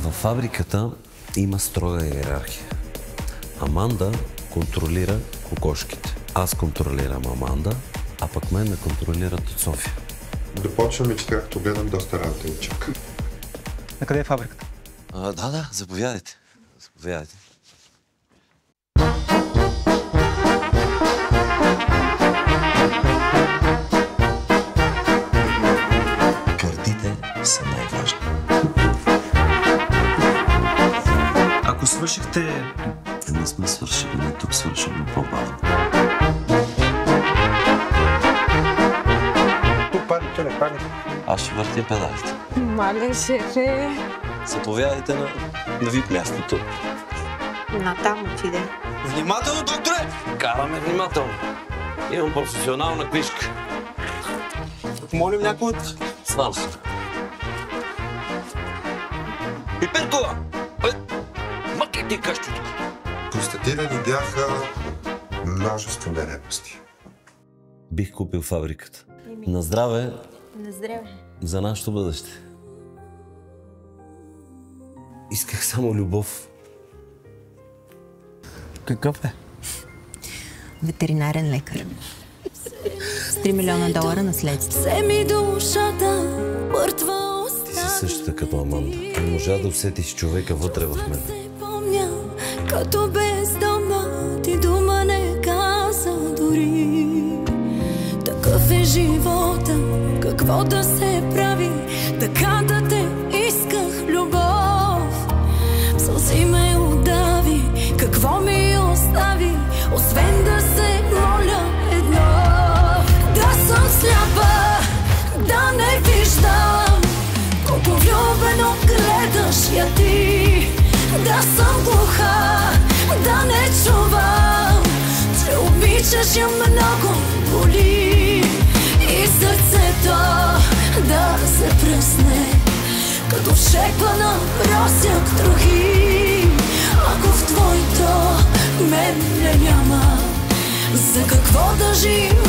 Във фабриката има строга иерархия. Аманда контролира кокошките. Аз контролирам Аманда, а пък мен ме контролират от София. Да почваме, че както гледам, доста работа ми чака. На къде е фабриката? Да, заповядайте. Заповядайте. Картите са най-важни. Ако свършихте... Не сме свършили, ние тук свършим по-бавно. Тук пали, че не пали. Аз ще въртя педалите. Мале, шефе. Заповядайте на вип мястото. Натам отиде. Внимателно, докторе! Караме внимателно. Имам професионална книжка. Молим някой от... Сван се. Пиперкова! Мъкай ти къщото тук. Констатирани бяха множество нередности. Бих купил фабриката. На здраве. На здраве. За нашето бъдеще. Исках само любов. Какъв е? Ветеринарен лекар. С $3 милиона наследство. Ти си същата като Аманда. Не можа да усетиш човека вътре в мен. Като бездомна ти дума не каза дори. Такъв е живота, какво да се прави, така да те исках любов. Сълзи ме удави, какво ми остави, освен да се моля едно. Да съм сляпа, да не виждам, колко влюбено гледаш я ти. Да съм глуха, да не чувам, че обичаш я много боли. И сърцето да се пръсне, като шеква на просяк трохи. Ако в твоето мен не няма, за какво да живея?